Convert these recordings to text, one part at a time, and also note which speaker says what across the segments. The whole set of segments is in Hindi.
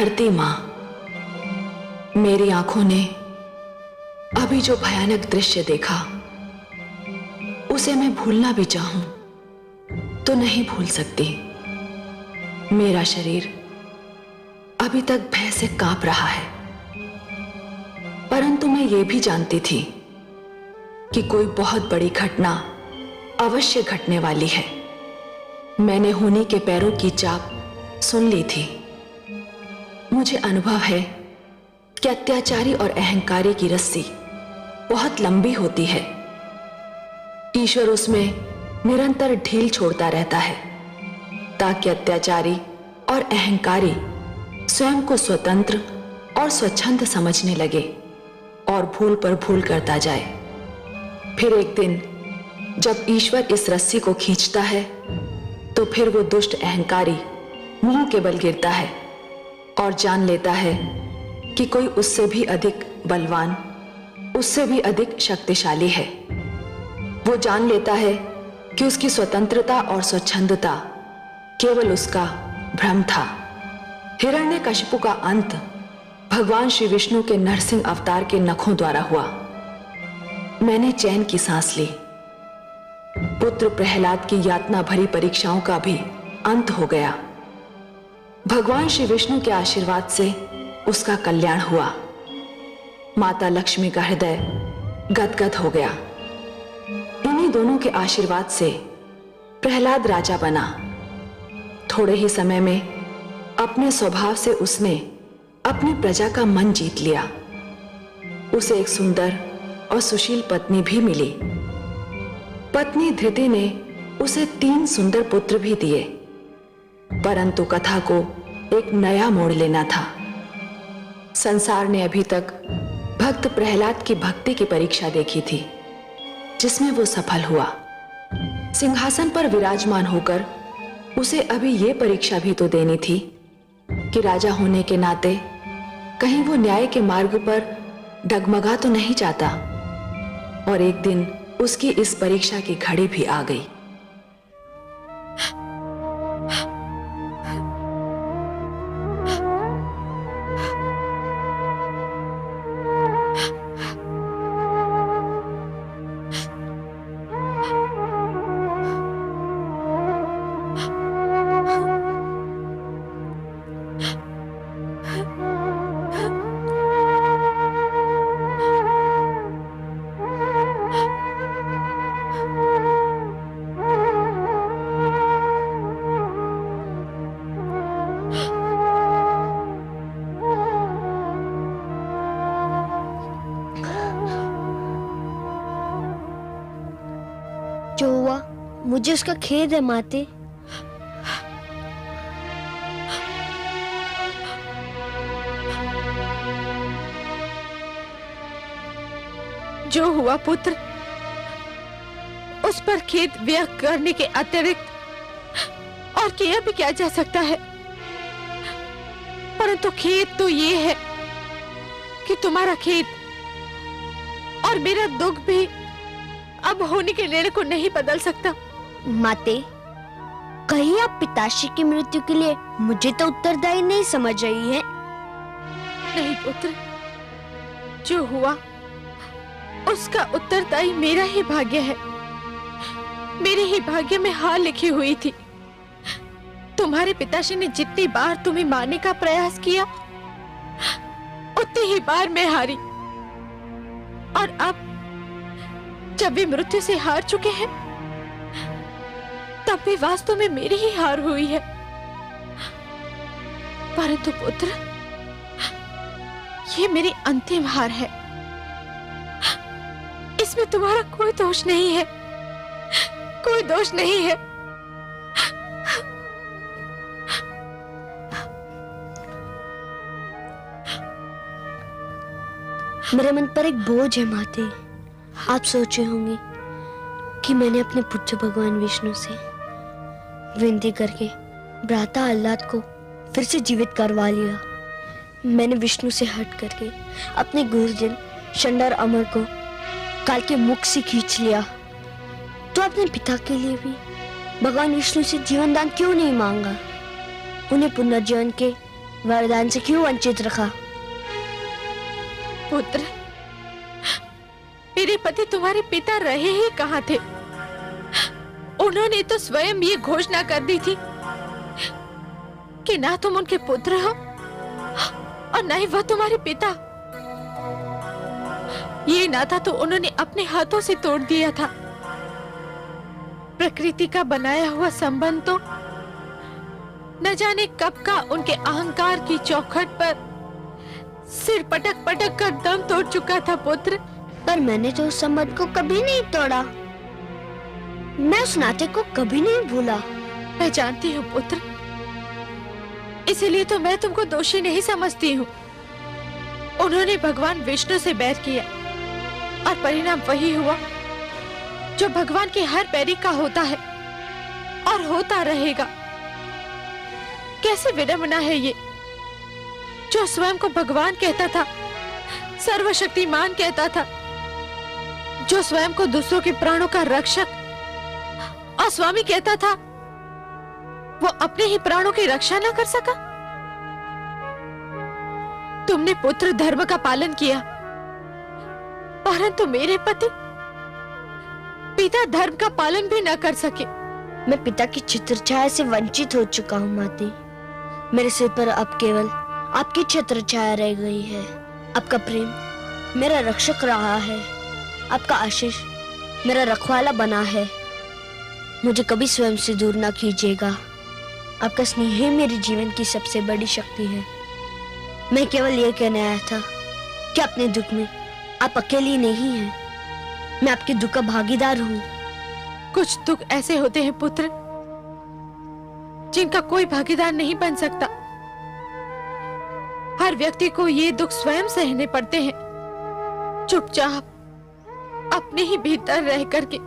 Speaker 1: धरती मां, मेरी आंखों ने अभी जो भयानक दृश्य देखा उसे मैं भूलना भी चाहूं तो नहीं भूल सकती। मेरा शरीर अभी तक भय से कांप रहा है, परंतु मैं ये भी जानती थी कि कोई बहुत बड़ी घटना अवश्य घटने वाली है। मैंने होनी के पैरों की चाप सुन ली थी। मुझे अनुभव है कि अत्याचारी और अहंकारी की रस्सी बहुत लंबी होती है। ईश्वर उसमें निरंतर ढील छोड़ता रहता है ताकि अत्याचारी और अहंकारी स्वयं को स्वतंत्र और स्वच्छंद समझने लगे और भूल पर भूल करता जाए। फिर एक दिन जब ईश्वर इस रस्सी को खींचता है तो फिर वो दुष्ट अहंकारी मुंह के बल गिरता है और जान लेता है कि कोई उससे भी अधिक बलवान, उससे भी अधिक शक्तिशाली है। वो जान लेता है कि उसकी स्वतंत्रता और स्वच्छंदता केवल उसका भ्रम था। हिरण्यकशिपु का अंत भगवान श्री विष्णु के नरसिंह अवतार के नखों द्वारा हुआ। मैंने चैन की सांस ली। पुत्र प्रहलाद की यातना भरी परीक्षाओं का भी अंत हो गया। भगवान श्री विष्णु के आशीर्वाद से उसका कल्याण हुआ। माता लक्ष्मी का हृदय गदगद हो गया। इन्हीं दोनों के आशीर्वाद से प्रहलाद राजा बना। थोड़े ही समय में अपने स्वभाव से उसने अपनी प्रजा का मन जीत लिया। उसे एक सुंदर और सुशील पत्नी भी मिली। पत्नी धृति ने उसे 3 सुंदर पुत्र भी दिए, परंतु कथा को एक नया मोड़ लेना था। संसार ने अभी तक भक्त प्रहलाद की भक्ति की परीक्षा देखी थी, जिसमें वो सफल हुआ। सिंहासन पर विराजमान होकर उसे अभी ये परीक्षा भी तो देनी थी कि राजा होने के नाते कहीं वो न्याय के मार्ग पर डगमगा तो नहीं जाता। और एक दिन उसकी इस परीक्षा की घड़ी भी आ गई।
Speaker 2: जो हुआ मुझे उसका खेद है माते।
Speaker 3: जो हुआ पुत्र, उस पर खेद व्यक्त करने के अतिरिक्त और किया भी क्या जा सकता है। परंतु खेद तो ये है कि तुम्हारा खेद और मेरा दुख भी अब होने के निर्णय को नहीं बदल सकता।
Speaker 2: माते, कहीं आप पिताश्री की मृत्यु के लिए मुझे तो उत्तरदायी नहीं समझ रही है?
Speaker 3: नहीं पुत्र, जो हुआ उसका उत्तरदायी मेरा ही भाग्य है। मेरे ही भाग्य में हार लिखी हुई थी। तुम्हारे पिताश्री ने जितनी बार तुम्हें मारने का प्रयास किया, उतनी ही बार मैं हारी। और अब जब वे मृत्यु से हार चुके हैं, तब भी वास्तव में मेरी ही हार हुई है। परंतु पुत्र, ये मेरी अंतिम हार है। इसमें तुम्हारा कोई दोष नहीं है, कोई दोष नहीं है।
Speaker 2: मेरे मन पर एक बोझ है माते। आप सोचे होंगे कि मैंने अपने पुत्र भगवान विष्णु से विनती करके भ्राता आह्लाद को फिर से जीवित करवा लिया। मैंने विष्णु से हट करके अपने गुरुजन शंडर अमर को काल के मुख से खींच लिया। तो अपने पिता के लिए भी भगवान विष्णु से जीवन दान क्यों नहीं मांगा? उन्हें पुनर्जीवन के वरदान से क्यों वंचित रखा?
Speaker 3: पुत्र, मेरे पति तुम्हारे पिता रहे ही कहाँ थे? उन्होंने तो स्वयं ये घोषणा कर दी थी कि ना तुम उनके पुत्र हो और ना ही वह तुम्हारे पिता। ये नाता तो उन्होंने अपने हाथों से तोड़ दिया था। प्रकृति का बनाया हुआ संबंध तो न जाने कब का उनके अहंकार की चौखट पर सिर पटक पटक कर दम तोड़ चुका था पुत्र।
Speaker 2: पर मैंने तो उस संबंध को कभी नहीं तोड़ा। मैं उस नाते को कभी नहीं भूला।
Speaker 3: मैं जानती हूँ पुत्र, इसीलिए तो मैं तुमको दोषी नहीं समझती हूँ। उन्होंने भगवान विष्णु से बैर किया और परिणाम वही हुआ जो भगवान के हर पैरी का होता है और होता रहेगा। कैसी विडंबना है ये, जो स्वयं को भगवान कहता था, सर्वशक्तिमान कहता था, जो स्वयं को दूसरों के प्राणों का रक्षक और स्वामी कहता था, वो अपने ही प्राणों की रक्षा न कर सका। तुमने पुत्र धर्म का पालन किया, परंतु मेरे पति पिता धर्म का पालन भी न कर सके।
Speaker 2: मैं पिता की छत्र छाया से वंचित हो चुका हूँ माते। मेरे सिर पर अब केवल आपकी छत्र छाया रह गई है। आपका प्रेम मेरा रक्षक रहा है, आपका आशीष मेरा रखवाला बना है। मुझे कभी स्वयं से दूर ना कीजिएगा। आपका स्नेह ही मेरे जीवन की सबसे बड़ी शक्ति है। मैं केवल ये कहने आया था कि अपने दुख में आप अकेली नहीं हैं। मैं आपके दुख का भागीदार हूँ।
Speaker 3: कुछ दुख ऐसे होते हैं पुत्र जिनका कोई भागीदार नहीं बन सकता। हर व्यक्ति को ये दुख स्वयं सहने पड़ते हैं, चुपचाप अपने ही भीतर रह करके।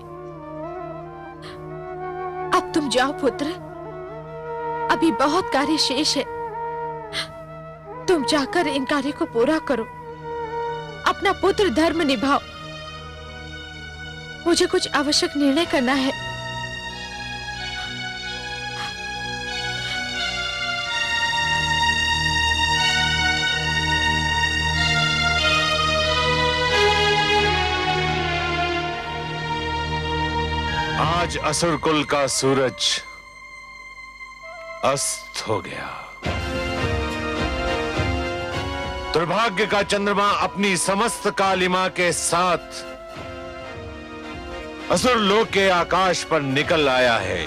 Speaker 3: अब तुम जाओ पुत्र, अभी बहुत कार्य शेष है। तुम जाकर इन कार्य को पूरा करो, अपना पुत्र धर्म निभाओ। मुझे कुछ आवश्यक निर्णय करना है।
Speaker 4: आज असुर कुल का सूरज अस्त हो गया। दुर्भाग्य का चंद्रमा अपनी समस्त कालिमा के साथ असुर लोक के आकाश पर निकल आया है।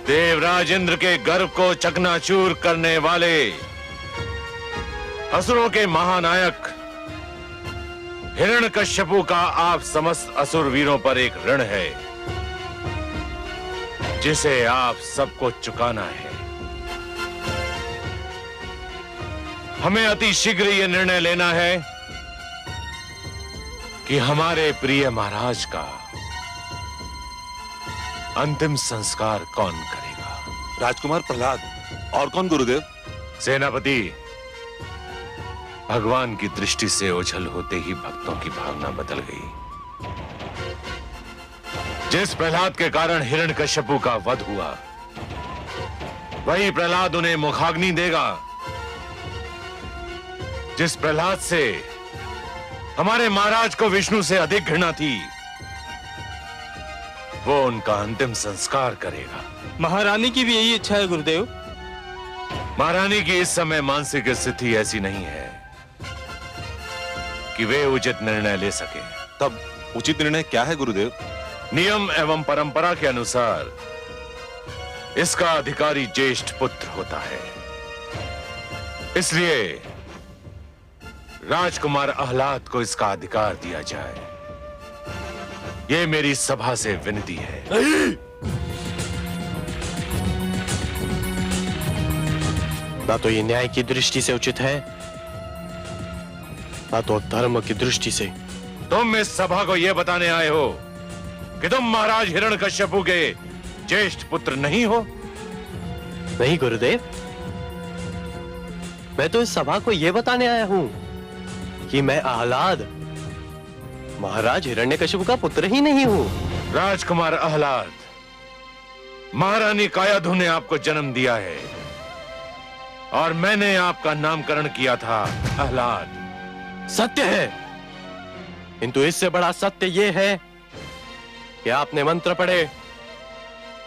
Speaker 4: देवराज इंद्र के गर्व को चकनाचूर करने वाले असुरों के महानायक हिरण्यकश्यपु का आप समस्त असुर वीरों पर एक ऋण है, जिसे आप सबको चुकाना है। हमें अति शीघ्र यह निर्णय लेना है कि हमारे प्रिय महाराज का अंतिम संस्कार कौन करेगा।
Speaker 5: राजकुमार प्रहलाद। और कौन गुरुदेव?
Speaker 4: सेनापति, भगवान की दृष्टि से ओझल होते ही भक्तों की भावना बदल गई। जिस प्रहलाद के कारण हिरण्यकश्यपु का वध हुआ, वही प्रहलाद उन्हें मुखाग्नि देगा। जिस प्रहलाद से हमारे महाराज को विष्णु से अधिक घृणा थी, वो उनका अंतिम संस्कार करेगा।
Speaker 6: महारानी की भी यही इच्छा है गुरुदेव।
Speaker 4: महारानी की इस समय मानसिक स्थिति ऐसी नहीं है कि वे उचित निर्णय ले सके।
Speaker 5: तब उचित निर्णय क्या है गुरुदेव?
Speaker 4: नियम एवं परंपरा के अनुसार इसका अधिकारी ज्येष्ठ पुत्र होता है। इसलिए राजकुमार आह्लाद को इसका अधिकार दिया जाए। यह मेरी सभा से विनती है।
Speaker 6: ना तो ये न्याय की दृष्टि से उचित है, ना तो धर्म की दृष्टि से।
Speaker 4: तुम इस सभा को यह बताने आए हो कि तुम महाराज हिरण्यकश्यपु के ज्येष्ठ पुत्र नहीं हो?
Speaker 6: नहीं गुरुदेव, मैं तो इस सभा को यह बताने आया हूं कि मैं आह्लाद महाराज हिरण्यकश्यपु का पुत्र ही नहीं हूं।
Speaker 4: राजकुमार आह्लाद, महारानी कायाधु ने आपको जन्म दिया है, और मैंने आपका नामकरण किया था आह्लाद।
Speaker 6: सत्य है, किंतु इससे बड़ा सत्य यह है कि आपने मंत्र पढ़े,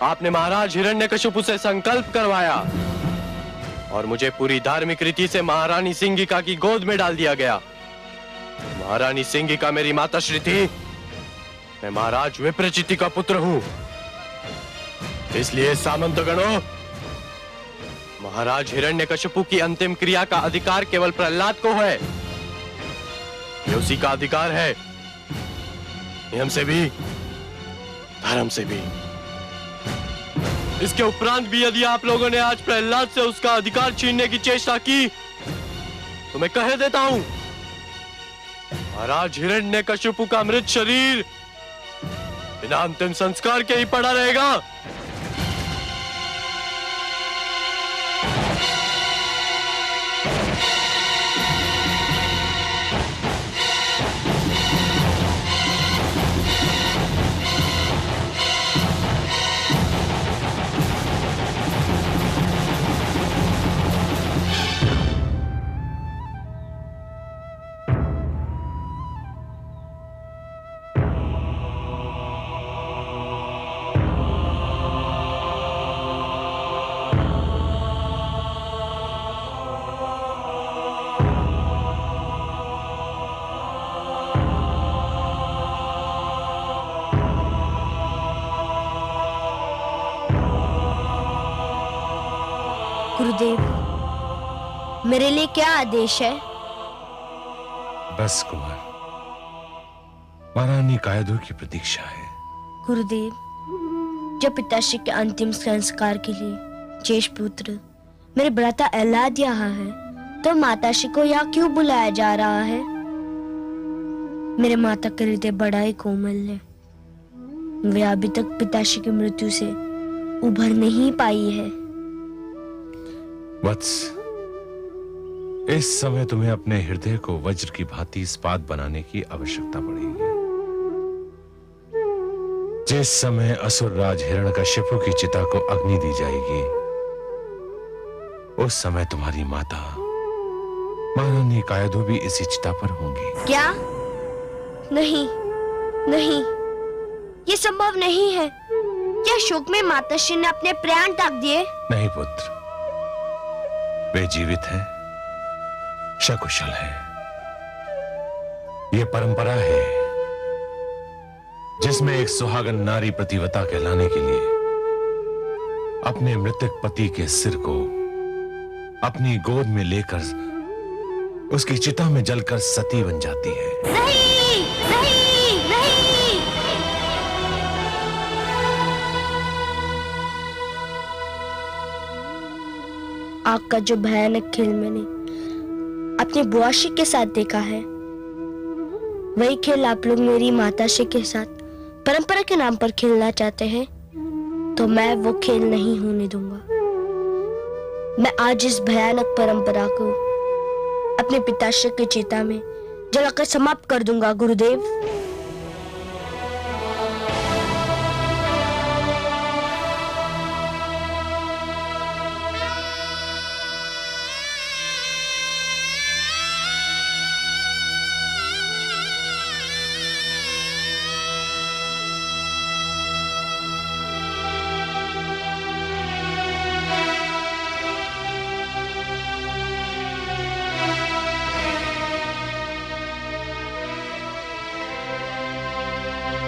Speaker 6: आपने महाराज हिरण्यकशिपु से संकल्प करवाया और मुझे पूरी धार्मिक रीति से महारानी सिंगिका की गोद में डाल दिया गया। महारानी सिंगिका मेरी माताश्री थी, मैं महाराज विप्रचिति का पुत्र हूं। इसलिए सामंतगणों, महाराज हिरण्यकशिपु की अंतिम क्रिया का अधिकार केवल प्रहलाद को है। ये उसी का अधिकार है, नियम से भी धर्म से भी। इसके उपरांत भी यदि आप लोगों ने आज प्रहलाद से उसका अधिकार छीनने की चेष्टा की तो मैं कह देता हूं, महाराज हिरण्यकशिपु का मृत शरीर बिना अंतिम संस्कार के ही पड़ा रहेगा।
Speaker 2: गुरुदेव, मेरे लिए क्या आदेश है?
Speaker 4: बस कुमार, महारानी कायदो की प्रतीक्षा है।
Speaker 2: गुरुदेव, जब पिताश्री के अंतिम संस्कार के लिए ज्येष्ठ पुत्र मेरे भ्राता आह्लाद यहाँ है, तो माताश्री को यहाँ क्यों बुलाया जा रहा है? मेरे माता का हृदय बड़ा ही कोमल है, वे अभी तक पिताश्री की मृत्यु से उभर नहीं पाई है।
Speaker 4: वत्स, इस समय तुम्हें अपने हृदय को वज्र की भांति इस्पात बनाने की आवश्यकता पड़ेगी। जिस समय असुरराज हिरण्यकशिपु की चिता को अग्नि दी जाएगी, उस समय तुम्हारी माता महारानी कायदो भी इसी चिता पर होंगी।
Speaker 2: क्या? नहीं, नहीं, ये संभव नहीं है। क्या शोक में माताश्री ने अपने प्राण त्याग दिए?
Speaker 4: नहीं पुत्र, वे जीवित हैं, सकुशल है। यह परंपरा है जिसमें एक सुहागन नारी प्रतिवता कहलाने के लिए अपने मृतक पति के सिर को अपनी गोद में लेकर उसकी चिता में जलकर सती बन जाती है।
Speaker 2: नहीं, नहीं, नहीं। आग का जो भयानक खेल मैंने अपने बुआश्री के साथ देखा है, वही खेल आप लोग मेरी माताश्री के साथ परंपरा के नाम पर खेलना चाहते हैं, तो मैं वो खेल नहीं होने दूंगा। मैं आज इस भयानक परंपरा को अपने पिताश्री की चिता में जलाकर समाप्त कर दूंगा। गुरुदेव,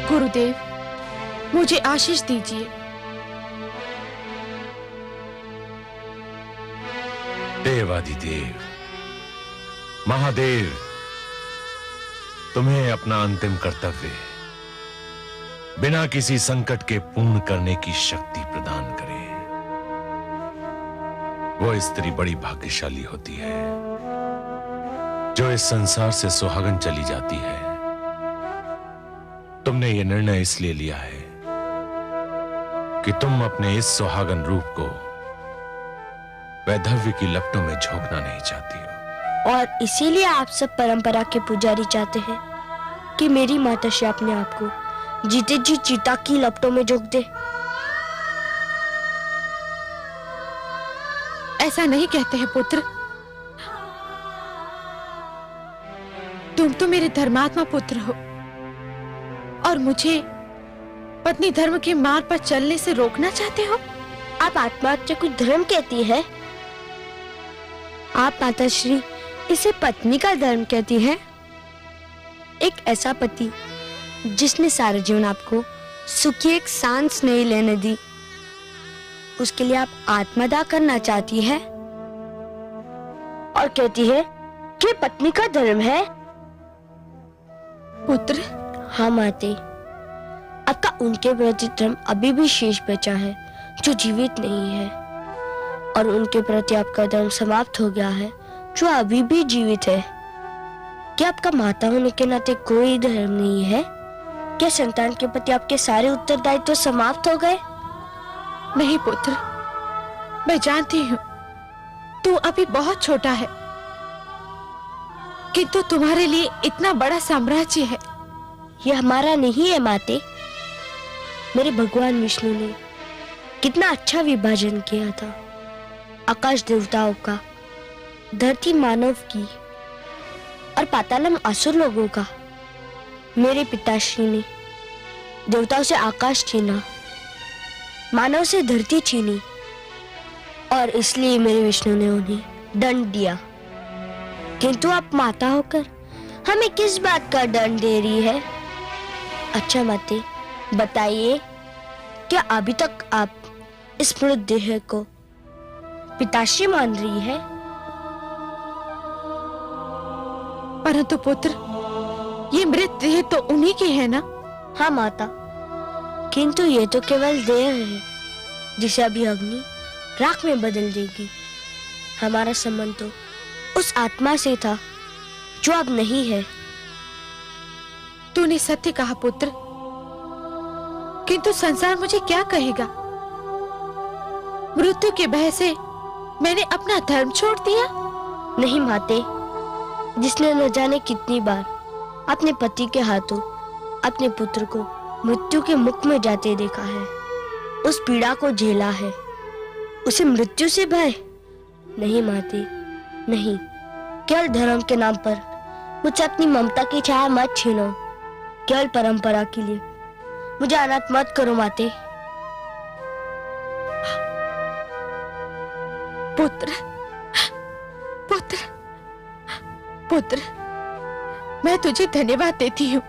Speaker 3: गुरुदेव, मुझे आशीष दीजिए।
Speaker 4: देवादिदेव, महादेव तुम्हें अपना अंतिम कर्तव्य बिना किसी संकट के पूर्ण करने की शक्ति प्रदान करे। वो स्त्री बड़ी भाग्यशाली होती है जो इस संसार से सुहागन चली जाती है। तुमने ये निर्णय इसलिए लिया है कि तुम अपने इस सुहागन रूप को वैधव्य की लपटों में झोंकना नहीं चाहती हो।
Speaker 2: और इसीलिए आप सब परंपरा के पुजारी चाहते हैं कि मेरी माताश्री अपने आप को जीते जी चिता की लपटों में झोंक दे।
Speaker 3: ऐसा नहीं कहते हैं पुत्र। तुम तो मेरे धर्मात्मा पुत्र हो और मुझे पत्नी धर्म के मार्ग पर चलने से रोकना चाहते हो।
Speaker 2: आप आत्महत्या को धर्म कहती है? आप माताश्री इसे पत्नी का धर्म कहती है? एक ऐसा पति जिसने सारा जीवन आपको सुख की एक सांस नहीं लेने दी, उसके लिए आप आत्मदाह करना चाहती है और कहती है कि पत्नी का धर्म है।
Speaker 3: पुत्र,
Speaker 2: हाँ माते, आपका उनके प्रति धर्म अभी भी शेष बचा है जो जीवित नहीं है, और उनके प्रति आपका धर्म समाप्त हो गया है जो अभी भी जीवित है। क्या आपका माता होने के नाते कोई धर्म नहीं है? क्या संतान के प्रति आपके सारे उत्तरदायित्व समाप्त हो गए?
Speaker 3: नहीं पुत्र, मैं जानती हूँ तू अभी बहुत छोटा है, किंतु तुम्हारे लिए इतना बड़ा साम्राज्य है।
Speaker 2: यह हमारा नहीं है माते। मेरे भगवान विष्णु ने कितना अच्छा विभाजन किया था, आकाश देवताओं का, धरती मानव की और पातालम असुर लोगों का। मेरे पिताश्री ने देवताओं से आकाश छीना, मानव से धरती छीनी, और इसलिए मेरे विष्णु ने उन्हें दंड दिया। किंतु आप माता होकर हमें किस बात का दंड दे रही है? अच्छा माते, बताइए, क्या अभी तक आप इस मृत देह को पिताश्री मान रही है?
Speaker 3: परंतु पुत्र, ये मृत देह तो उन्हीं की है ना?
Speaker 2: हाँ माता, किंतु ये तो केवल देह है जिसे अभी अग्नि राख में बदल देगी। हमारा संबंध तो उस आत्मा से था जो अब नहीं है।
Speaker 3: तूने सत्य कहा पुत्र, किंतु संसार मुझे क्या कहेगा? मृत्यु के भय से मैंने अपना धर्म छोड़ दिया?
Speaker 2: नहीं माते, जिसने न जाने कितनी बार अपने पति के हाथों अपने पुत्र को मृत्यु के मुख में जाते देखा है, उस पीड़ा को झेला है, उसे मृत्यु से भय नहीं माते, नहीं। केवल धर्म के नाम पर मुझसे अपनी ममता की छाया मत छीनो। केवल परंपरा के लिए मुझे अनाथ मत करो माते।
Speaker 3: पुत्र, पुत्र, पुत्र, मैं तुझे धन्यवाद देती हूँ।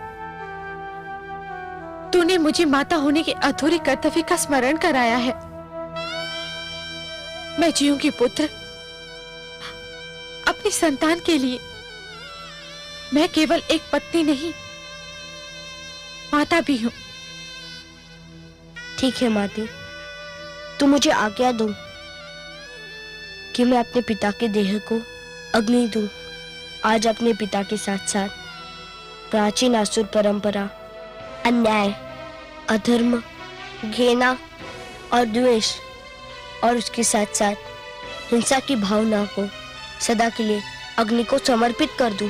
Speaker 3: तूने मुझे माता होने के अधूरे कर्तव्य का स्मरण कराया है। मैं जीऊंगी पुत्र, अपनी संतान के लिए। मैं केवल एक पत्नी नहीं, माता भी हूँ।
Speaker 2: ठीक है माते, तू मुझे आज्ञा दो कि मैं अपने पिता के देह को अग्नि दूं। आज अपने पिता के साथ साथ प्राचीन असुर परंपरा, अन्याय, अधर्म, घृणा और द्वेष, और उसके साथ साथ हिंसा की भावना को सदा के लिए अग्नि को समर्पित कर दूं।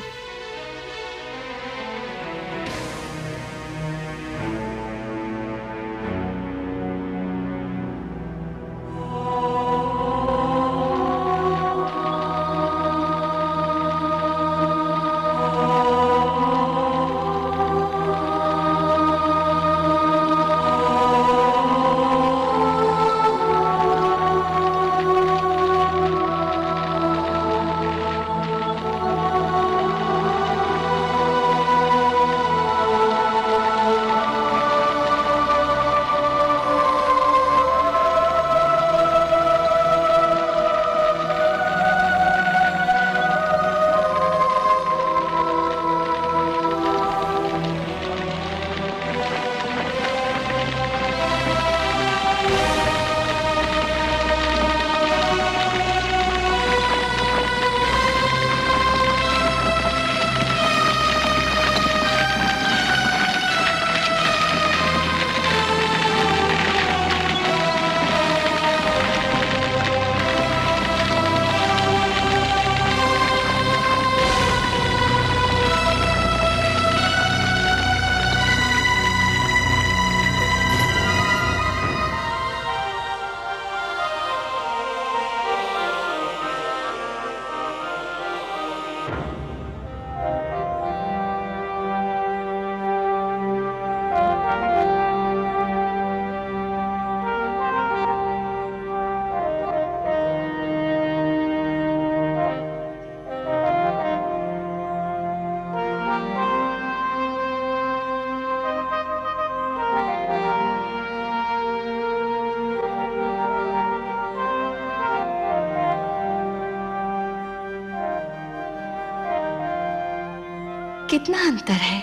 Speaker 1: कितना अंतर है,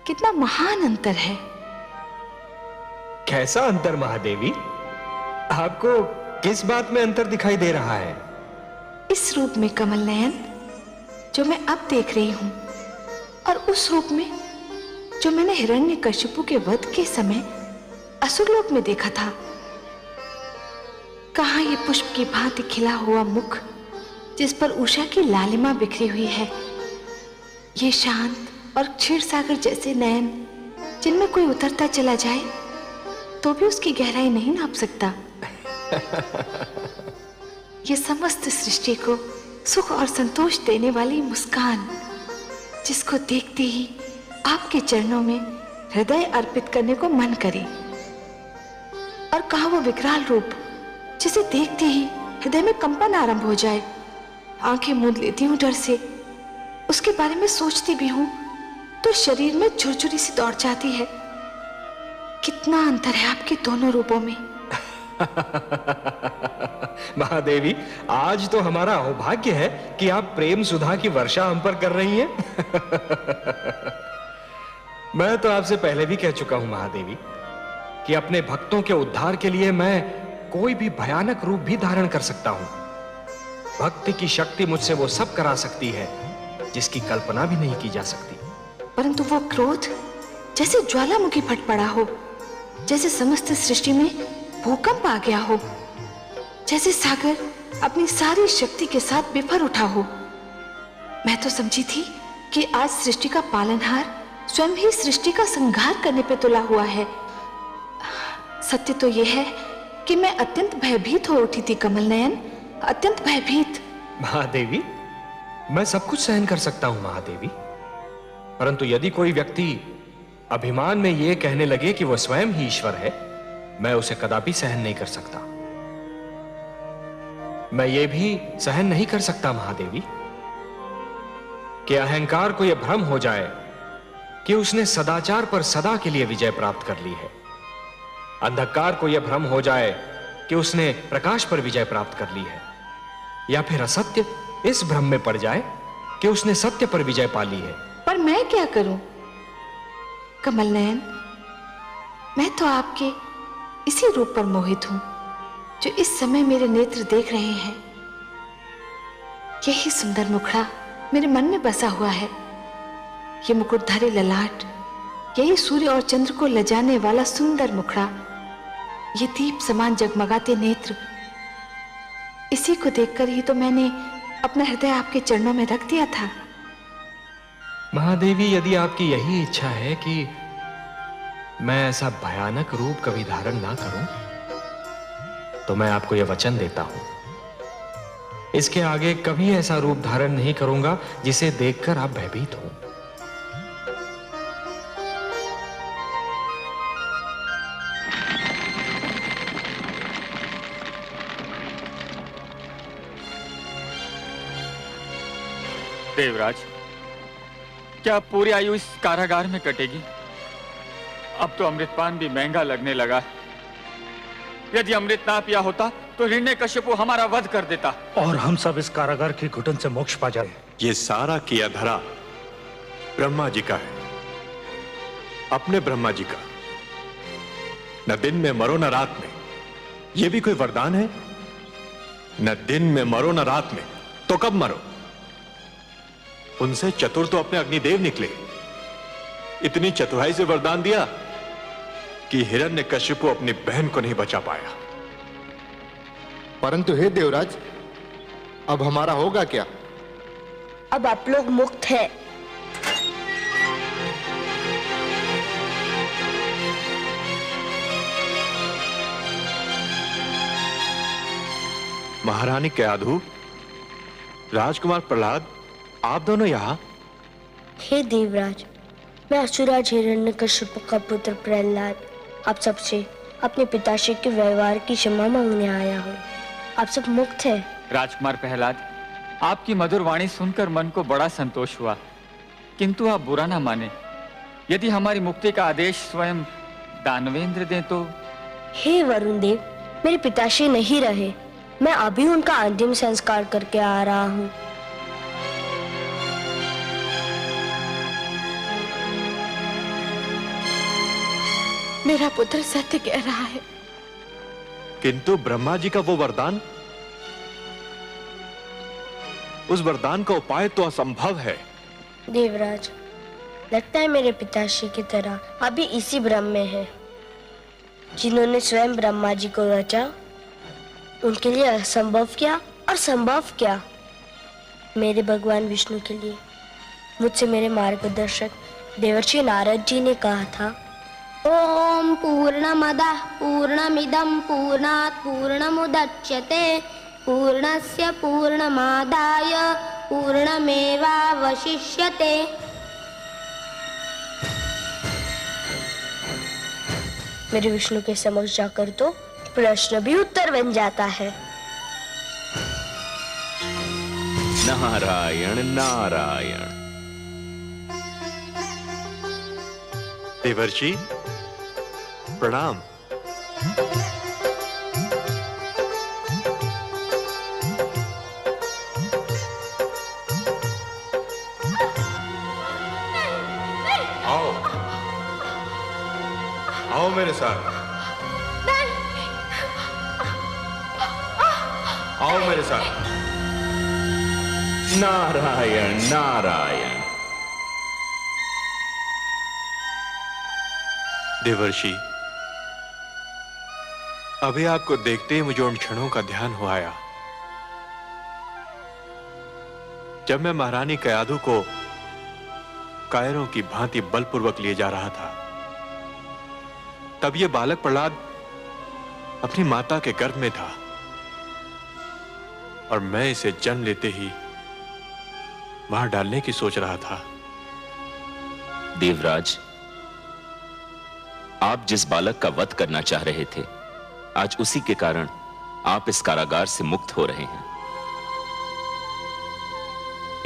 Speaker 1: कितना महान अंतर है।
Speaker 7: कैसा अंतर महादेवी? आपको किस बात में अंतर दिखाई दे रहा है?
Speaker 1: इस रूप में कमल नयन जो मैं अब देख रही हूं, और उस रूप में जो मैंने हिरण्यकशिपु के वध के समय असुरलोक में देखा था। कहां ये पुष्प की भांति खिला हुआ मुख जिस पर उषा की लालिमा बिखरी हुई है, ये शांत और क्षीर सागर जैसे नयन जिनमें कोई उतरता चला जाए तो भी उसकी गहराई नहीं नाप सकता। ये समस्त सृष्टि को सुख और संतोष देने वाली मुस्कान जिसको देखते ही आपके चरणों में हृदय अर्पित करने को मन करे, और कहा वो विकराल रूप जिसे देखते ही हृदय में कंपन आरंभ हो जाए। आंखें मूंद लेती हूं डर से, उसके बारे में सोचती भी हूं तो शरीर में झुरझुरी सी दौड़ जाती है। कितना अंतर है आपके दोनों रूपों में।
Speaker 7: महादेवी, आज तो हमारा सौभाग्य है कि आप प्रेम सुधा की वर्षा हम पर कर रही हैं। मैं तो आपसे पहले भी कह चुका हूं महादेवी कि अपने भक्तों के उद्धार के लिए मैं कोई भी भयानक रूप भी धारण कर सकता हूं। भक्ति की शक्ति मुझसे वो सब करा सकती है जिसकी कल्पना भी नहीं की जा सकती।
Speaker 1: परंतु वो क्रोध जैसे ज्वालामुखी फट पड़ा हो, जैसे समस्त सृष्टि में भूकंप आ गया हो, जैसे सागर अपनी सारी शक्ति के साथ बिफर उठा हो। मैं तो समझी थी कि आज सृष्टि का पालनहार स्वयं ही सृष्टि का संहार करने पे तुला हुआ है। सत्य तो यह है कि मैं अत्यंत भयभीत हो उठी थी कमल नयन, अत्यंत भयभीत।
Speaker 7: महादेवी, मैं सब कुछ सहन कर सकता हूं महादेवी, परंतु यदि कोई व्यक्ति अभिमान में यह कहने लगे कि वह स्वयं ही ईश्वर है, मैं उसे कदापि सहन नहीं कर सकता। मैं ये भी सहन नहीं कर सकता महादेवी कि अहंकार को यह भ्रम हो जाए कि उसने सदाचार पर सदा के लिए विजय प्राप्त कर ली है। अंधकार को यह भ्रम हो जाए कि उसने प्रकाश पर विजय प्राप्त कर ली है, या फिर असत्य इस भ्रम में पड़ जाए कि उसने सत्य पर विजय पा ली है।
Speaker 1: पर मैं क्या करूं कमल नयन? मैं तो आपके इसी रूप पर मोहित हूं जो इस समय मेरे नेत्र देख रहे हैं। यही सुंदर मुखड़ा मेरे मन में बसा हुआ है। ये मुकुटधारी ललाट, यही सूर्य और चंद्र को लजाने वाला सुंदर मुखड़ा, ये दीप समान जगमगाते नेत्र, इसी को देखकर ही तो मैंने अपना हृदय आपके चरणों में रख दिया था।
Speaker 7: महादेवी, यदि आपकी यही इच्छा है कि मैं ऐसा भयानक रूप कभी धारण ना करूं, तो मैं आपको यह वचन देता हूं, इसके आगे कभी ऐसा रूप धारण नहीं करूंगा जिसे देखकर आप भयभीत हो।
Speaker 8: देवराज, क्या पूरी आयु इस कारागार में कटेगी? अब तो अमृतपान भी महंगा लगने लगा। यदि अमृत ना पिया होता तो हिरण्यकशिपु हमारा वध कर देता
Speaker 9: और हम सब इस कारागार की घुटन से मोक्ष पा जाए।
Speaker 5: ये सारा किया धरा ब्रह्मा जी का है, अपने ब्रह्मा जी का। न दिन में मरो न रात में, ये भी कोई वरदान है? न दिन में मरो न रात में, तो कब मरो? उनसे चतुर तो अपने अग्निदेव निकले। इतनी चतुराई से वरदान दिया कि हिरण्यकशिपु अपनी बहन को नहीं बचा पाया।
Speaker 10: परंतु हे देवराज, अब हमारा होगा क्या?
Speaker 2: अब आप लोग मुक्त हैं।
Speaker 5: महारानी क्याधु, राजकुमार प्रहलाद आप दोनों यहाँ?
Speaker 2: हे देवराज, मैं असुराज हिरण्यकश्यप का पुत्र प्रहलाद आप सबसे अपने पिताश्री के व्यवहार की क्षमा मांगने आया हूँ। आप सब मुक्त हैं।
Speaker 8: राजकुमार प्रहलाद, आपकी मधुर वाणी सुनकर मन को बड़ा संतोष हुआ, किंतु आप बुरा ना माने। यदि हमारी मुक्ति का आदेश स्वयं दानवेंद्र दें तो?
Speaker 2: हे वरुण देव, मेरे पिताश्री नहीं रहे, मैं अभी उनका अंतिम संस्कार करके आ रहा हूँ।
Speaker 3: मेरा पुत्र सत्य कह रहा है।
Speaker 5: किंतु ब्रह्मा जी का वो वरदान, उस वरदान का उपाय तो असंभव है।
Speaker 2: देवराज, लगता है मेरे पिताश्री की तरह अभी इसी भ्रम में है। जिन्होंने स्वयं ब्रह्मा जी को रचा, उनके लिए असंभव क्या और संभव क्या। मेरे भगवान विष्णु के लिए मुझसे मेरे मार्गदर्शक देवर्षि नारद जी ने कहा था,
Speaker 11: ओम पूर्णमदः पूर्णमिदं पूर्णात् पूर्णमुदच्यते पूर्णस्य पूर्णमादाय पूर्णमेवावशिष्यते।
Speaker 2: मेरे विष्णु के समक्ष जाकर तो प्रश्न भी उत्तर बन जाता है।
Speaker 12: नारायण नारायण।
Speaker 5: देवर्षि प्रणाम। आओ आओ मेरे साथ, आओ मेरे साथ।
Speaker 12: नारायण नारायण।
Speaker 5: देवर्षि, अभी आपको देखते ही मुझे उन क्षणों का ध्यान हो आया जब मैं महारानी कयाधु को कायरों की भांति बलपूर्वक लिए जा रहा था। तब ये बालक प्रहलाद अपनी माता के गर्भ में था और मैं इसे जन्म लेते ही मार डालने की सोच रहा था।
Speaker 12: देवराज, आप जिस बालक का वध करना चाह रहे थे, आज उसी के कारण आप इस कारागार से मुक्त हो रहे हैं।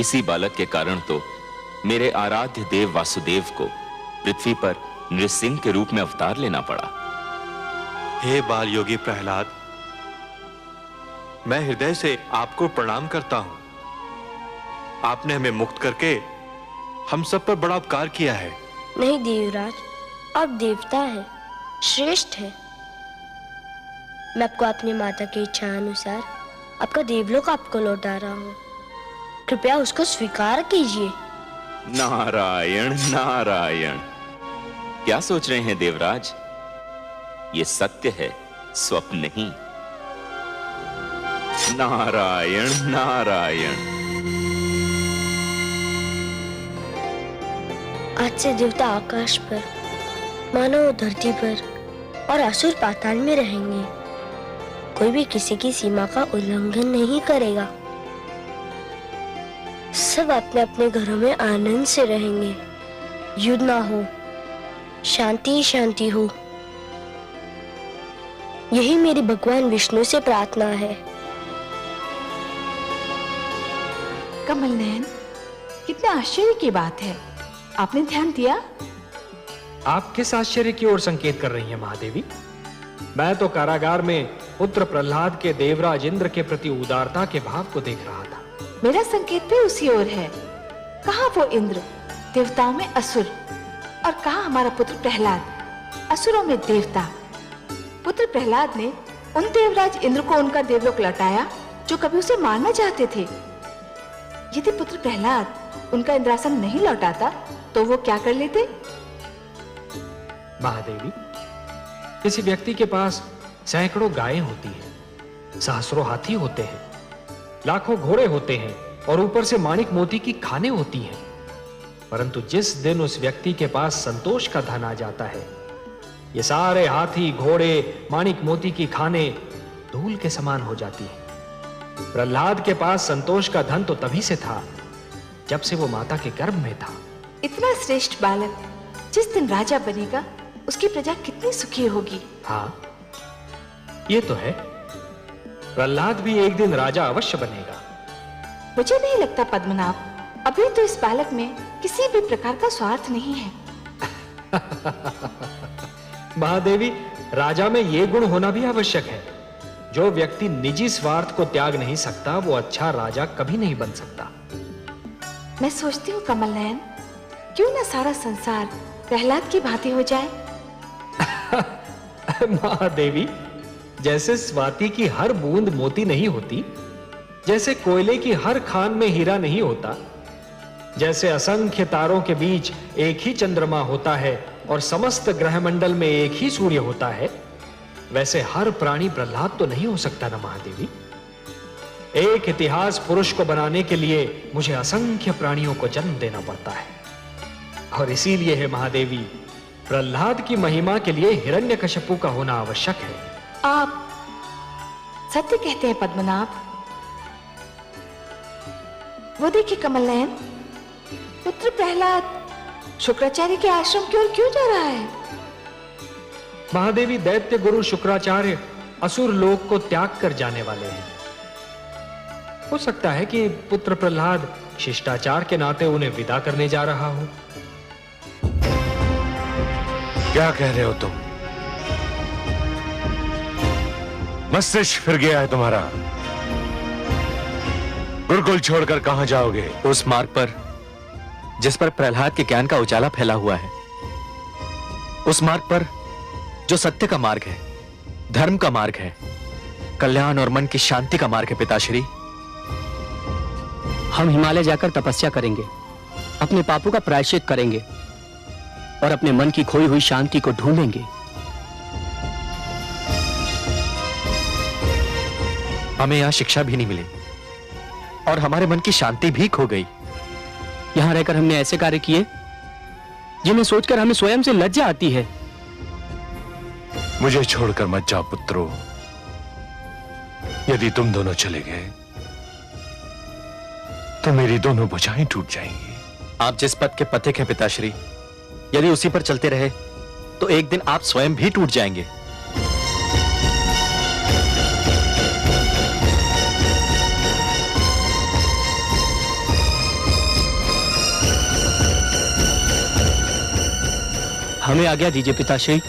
Speaker 12: इसी बालक के कारण तो मेरे आराध्य देव वासुदेव को पृथ्वी पर नृसिंह के रूप में अवतार लेना पड़ा।
Speaker 5: हे बाल योगी प्रहलाद, मैं हृदय से आपको प्रणाम करता हूं। आपने हमें मुक्त करके हम सब पर बड़ा उपकार किया है।
Speaker 2: नहीं देवराज, आप देवता है, श्रेष्ठ है। मैं आपको अपनी माता की इच्छा अनुसार आपका देवलोक आपको लौटा रहा हूँ। कृपया उसको स्वीकार कीजिए।
Speaker 12: नारायण नारायण। क्या सोच रहे हैं देवराज? ये सत्य है, स्वप्न नहीं। नारायण नारायण।
Speaker 2: आज से देवता आकाश पर, मानव धरती पर और असुर पाताल में रहेंगे। कोई भी किसी की सीमा का उल्लंघन नहीं करेगा। सब अपने अपने घरों में आनंद से रहेंगे। युद्ध ना हो, शांति शांति हो। यही मेरी भगवान विष्णु से प्रार्थना है।
Speaker 3: कमल नयन, कितने आश्चर्य की बात है, आपने ध्यान दिया?
Speaker 7: आप किस आश्चर्य की ओर संकेत कर रही हैं महादेवी? मैं तो कारागार में पुत्र प्रहलाद के देवराज इंद्र के प्रति उदारता के भाव को देख रहा था।
Speaker 3: मेरा संकेत भी उसी ओर है। कहाँ वो इंद्र, देवताओं में असुर, और कहाँ हमारा पुत्र प्रहलाद, असुरों में देवता। पुत्र प्रहलाद ने उन देवराज इंद्र को उनका देवलोक लौटाया जो कभी उसे मारना चाहते थे। यदि पुत्र प्रहलाद उनका इंद्रासन नहीं लौटाता तो वो क्या कर लेते?
Speaker 7: महादेवी, किसी व्यक्ति के पास सैकड़ों गायें होती हैं, सहस्रों हाथी होते हैं, लाखों घोड़े होते हैं और ऊपर से माणिक मोती की खानें होती हैं। परंतु जिस दिन उस व्यक्ति के पास संतोष का धन आ जाता है, ये सारे हाथी घोड़े माणिक मोती की खानें धूल के समान हो जाती हैं। प्रहलाद के पास संतोष का धन तो तभी से था जब से वो माता के गर्भ में था।
Speaker 3: इतना श्रेष्ठ बालक जिस दिन राजा बनेगा उसकी प्रजा कितनी सुखी होगी।
Speaker 7: हाँ, ये तो है। प्रहलाद भी एक दिन राजा अवश्य बनेगा।
Speaker 3: मुझे नहीं लगता पद्मनाभ, अभी तो इस बालक में किसी भी प्रकार का स्वार्थ नहीं है।
Speaker 7: महादेवी, राजा में ये गुण होना भी आवश्यक है। जो व्यक्ति निजी स्वार्थ को त्याग नहीं सकता वो अच्छा राजा कभी नहीं बन सकता।
Speaker 3: मैं सोचती हूँ कमल नयन, क्यों ना सारा संसार प्रहलाद की भांति हो जाए।
Speaker 7: महादेवी, जैसे स्वाति की हर बूंद मोती नहीं होती, जैसे कोयले की हर खान में हीरा नहीं होता, जैसे असंख्य तारों के बीच एक ही चंद्रमा होता है और समस्त ग्रहमंडल में एक ही सूर्य होता है, वैसे हर प्राणी प्रहलाद तो नहीं हो सकता ना महादेवी। एक इतिहास पुरुष को बनाने के लिए मुझे असंख्य प्राणियों को जन्म देना पड़ता है, और इसीलिए है महादेवी, प्रहलाद की महिमा के लिए हिरण्यकशिपु का होना आवश्यक है।
Speaker 3: आप सत्य कहते हैं पद्मनाभ। वो देखिए कमल नयन, पुत्र प्रहलाद शुक्राचार्य के आश्रम की ओर क्यों जा रहा है?
Speaker 7: महादेवी, दैत्य गुरु शुक्राचार्य असुर लोक को त्याग कर जाने वाले हैं। हो सकता है कि पुत्र प्रहलाद शिष्टाचार के नाते उन्हें विदा करने जा रहा हो।
Speaker 4: क्या कह रहे हो तुम? मस्तिष्क फिर गया है तुम्हारा। गुरुकुल छोड़कर कहां जाओगे?
Speaker 13: उस मार्ग पर जिस पर प्रहलाद के ज्ञान का उजाला फैला हुआ है, उस मार्ग पर जो सत्य का मार्ग है, धर्म का मार्ग है, कल्याण और मन की शांति का मार्ग है। पिताश्री,
Speaker 14: हम हिमालय जाकर तपस्या करेंगे, अपने पापों का प्रायश्चित करेंगे और अपने मन की खोई हुई शांति को ढूंढेंगे।
Speaker 13: हमें यहां शिक्षा भी नहीं मिली और हमारे मन की शांति भी खो गई।
Speaker 14: यहां रहकर हमने ऐसे कार्य किए जिन्हें सोचकर हमें स्वयं से लज्जा आती है।
Speaker 4: मुझे छोड़कर मत जाओ पुत्रों। यदि तुम दोनों चले गए तो मेरी दोनों भुजाएं टूट जाएंगी।
Speaker 13: आप जिस पथ के पथिक हैं पिताश्री, यदि उसी पर चलते रहे तो एक दिन आप स्वयं भी टूट जाएंगे।
Speaker 14: हमें आज्ञा दीजिए पिताश्री।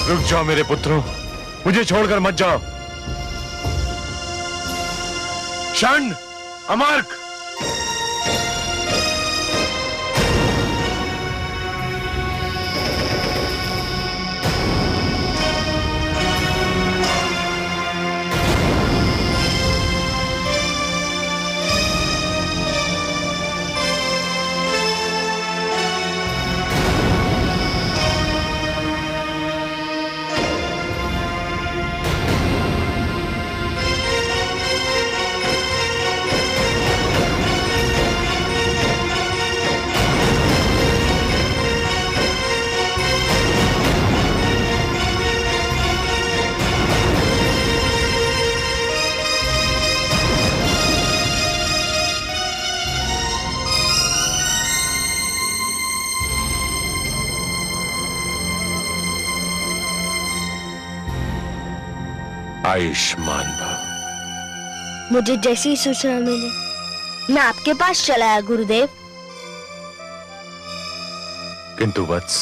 Speaker 4: रुक जाओ मेरे पुत्रों, मुझे छोड़कर मत जाओ। षण्ड, अमार्क, आयुष्मान भव।
Speaker 2: मुझे जैसी ही सूचना मिली मैं आपके पास चला आया गुरुदेव।
Speaker 4: किंतु वत्स,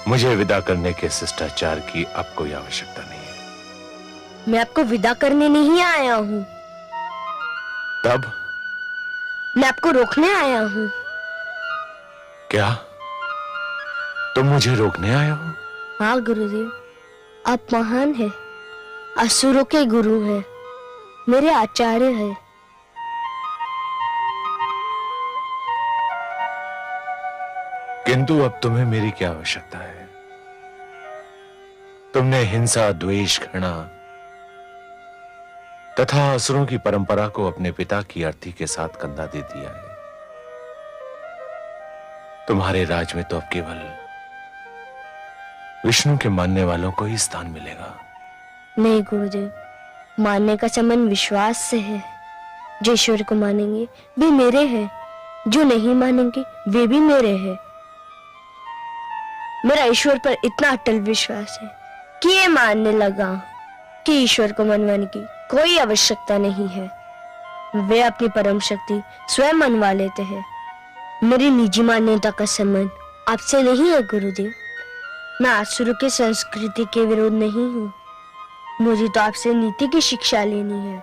Speaker 4: मुझे विदा करने के शिष्टाचार की अब कोई आवश्यकता नहीं है।
Speaker 2: मैं आपको विदा करने नहीं आया हूँ,
Speaker 4: तब
Speaker 2: मैं आपको रोकने आया हूँ।
Speaker 4: क्या तुम मुझे रोकने आए हो?
Speaker 2: हाँ गुरुदेव, आप महान हैं, असुरों के गुरु हैं, मेरे आचार्य हैं।
Speaker 4: किंतु अब तुम्हें मेरी क्या आवश्यकता है? तुमने हिंसा, द्वेष, घृणा तथा असुरों की परंपरा को अपने पिता की अर्थी के साथ कंधा दे दिया है। तुम्हारे राज में तो अब केवल विष्णु के मानने वालों को ही स्थान मिलेगा।
Speaker 2: नहीं गुरुदेव, मानने का संबंध विश्वास से है। जो ईश्वर को मानेंगे वे मेरे हैं, जो नहीं मानेंगे वे भी मेरे हैं। मेरा ईश्वर पर इतना अटल विश्वास है कि ये मानने लगा कि ईश्वर को मनवाने की कोई आवश्यकता नहीं है। वे अपनी परम शक्ति स्वयं मनवा लेते हैं। मेरी निजी मान्यता का संबंध आपसे नहीं है गुरुदेव। मैं आसुरों की संस्कृति के विरोध नहीं हूँ। मुझे तो आपसे नीति की शिक्षा लेनी है,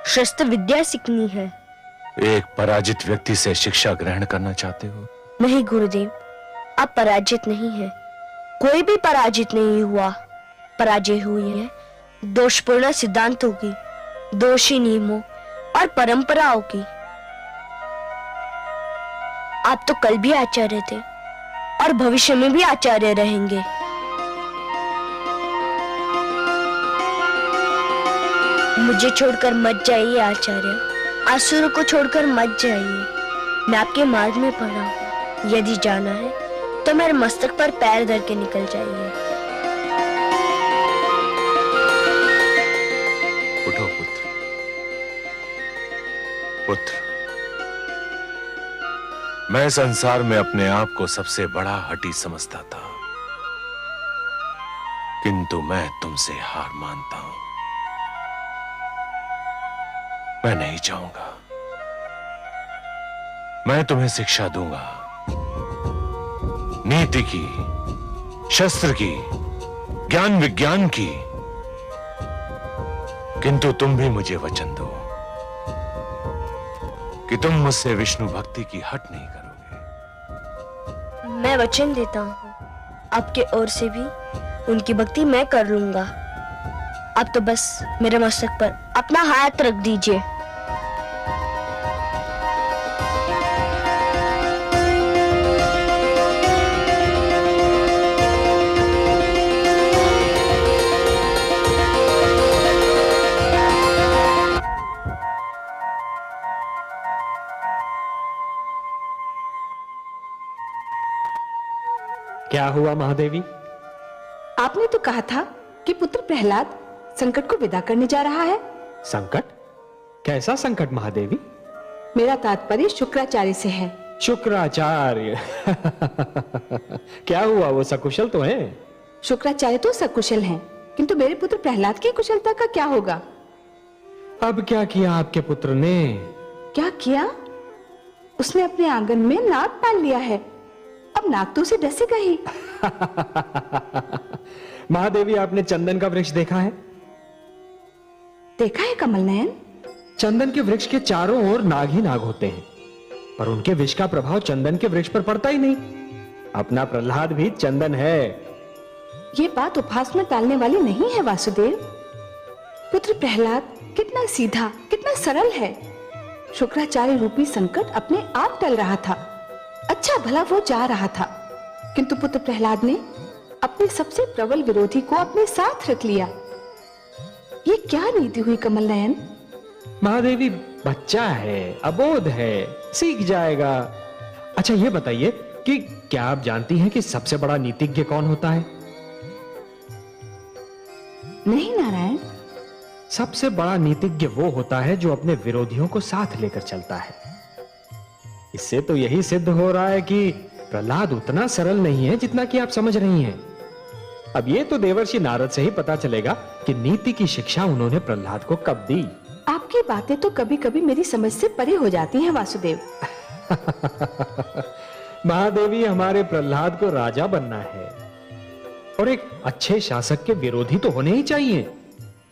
Speaker 2: शस्त्र विद्या सीखनी है।
Speaker 4: एक पराजित व्यक्ति से शिक्षा ग्रहण करना चाहते हो?
Speaker 2: नहीं गुरुदेव, आप पराजित नहीं है। कोई भी पराजित नहीं हुआ। पराजय हुई है दोषपूर्ण सिद्धांतों की, दोषी नियमों और परंपराओं की। आप तो कल भी आचार्य थे और भविष्य में भी आचार्य रहेंगे। मुझे छोड़कर मत जाइए आचार्य, आसुरों को छोड़कर मत जाइए। मैं आपके मार्ग में पड़ा हूं। यदि जाना है तो मेरे मस्तक पर पैर धर के निकल जाइए।
Speaker 4: उठो पुत्र। पुत्र, मैं संसार में अपने आप को सबसे बड़ा हठी समझता था, किंतु मैं तुमसे हार मानता हूं। मैं नहीं चाहूंगा। मैं तुम्हें शिक्षा दूंगा, नीति की, शस्त्र की, ज्ञान विज्ञान की, किंतु तुम भी मुझे वचन दो कि तुम मुझसे विष्णु भक्ति की हट नहीं करोगे।
Speaker 2: मैं वचन देता हूँ, आपके ओर से भी उनकी भक्ति मैं कर लूंगा। आप तो बस मेरे मस्तक पर अपना हाथ रख दीजिए।
Speaker 7: क्या हुआ महादेवी?
Speaker 15: आपने तो कहा था कि पुत्र प्रहलाद संकट को विदा करने जा रहा है।
Speaker 7: संकट? कैसा संकट महादेवी?
Speaker 15: मेरा तात्पर्य शुक्राचार्य से है।
Speaker 7: शुक्राचार्य? क्या हुआ, वो सकुशल तो हैं?
Speaker 15: शुक्राचार्य तो सकुशल हैं, किंतु मेरे पुत्र प्रहलाद की कुशलता का क्या होगा?
Speaker 7: अब क्या किया आपके पुत्र ने?
Speaker 15: क्या किया? उसने अपने आंगन में नाग पाल लिया है। अब नाग तो उसे डसेगा ही।
Speaker 7: महादेवी, आपने चंदन का वृक्ष देखा है?
Speaker 15: देखा है कमल नयन।
Speaker 7: चंदन के वृक्ष के चारों ओर नाग ही नाग होते हैं, पर उनके विष का प्रभाव चंदन के वृक्ष पर पड़ता ही नहीं। अपना प्रहलाद भी चंदन है।
Speaker 15: ये बात उपहास में टालने वाली नहीं है वासुदेव। पुत्र प्रहलाद कितना सीधा, कितना सरल है। शुक्राचार्य रूपी संकट अपने आप टल रहा था। अच्छा भला वो जा रहा था, किंतु पुत्र प्रहलाद ने अपने सबसे प्रबल विरोधी को अपने साथ रख लिया। ये क्या नीति हुई कमल नयन?
Speaker 7: महादेवी, बच्चा है, अबोध है, सीख जाएगा। अच्छा ये बताइए कि क्या आप जानती हैं कि सबसे बड़ा नीतिज्ञ कौन होता है?
Speaker 15: नहीं नारायण।
Speaker 7: सबसे बड़ा नीतिज्ञ वो होता है जो अपने विरोधियों को साथ लेकर चलता है। इससे तो यही सिद्ध हो रहा है कि प्रहलाद उतना सरल नहीं है जितना कि आप समझ रही हैं। अब ये तो देवर्षि नारद से ही पता चलेगा कि नीति की शिक्षा उन्होंने प्रहलाद को कब दी।
Speaker 15: आपकी बातें तो कभी कभी मेरी समझ से परे हो जाती हैं वासुदेव।
Speaker 7: महादेवी, हमारे प्रहलाद को राजा बनना है और एक अच्छे शासक के विरोधी तो होने ही चाहिए।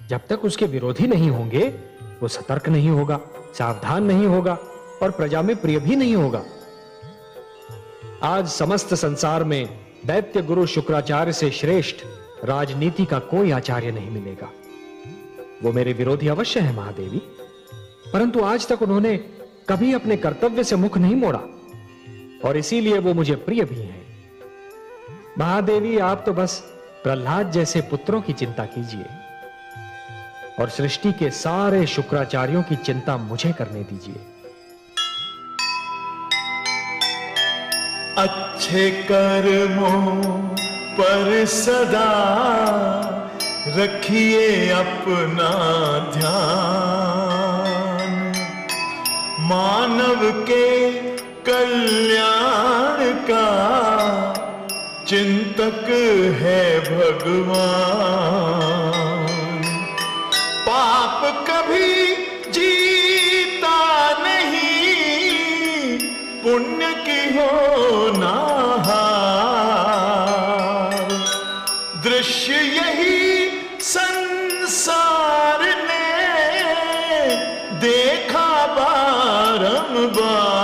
Speaker 7: जब तक उसके विरोधी नहीं होंगे वो सतर्क नहीं होगा, सावधान नहीं होगा और प्रजा में प्रिय भी नहीं होगा। आज समस्त संसार में दैत्य गुरु शुक्राचार्य से श्रेष्ठ राजनीति का कोई आचार्य नहीं मिलेगा। वो मेरे विरोधी अवश्य है महादेवी, परंतु आज तक उन्होंने कभी अपने कर्तव्य से मुख नहीं मोड़ा और इसीलिए वो मुझे प्रिय भी हैं। महादेवी, आप तो बस प्रहलाद जैसे पुत्रों की चिंता कीजिए और सृष्टि के सारे शुक्राचार्यों की चिंता मुझे करने दीजिए।
Speaker 16: अच्छे कर्मों पर सदा रखिए अपना ध्यान। मानव के कल्याण का चिंतक है भगवान। पाप कभी जीता नहीं, पुण्य की हो ना हार। दृश्य यही संसार ने देखा बारंबार।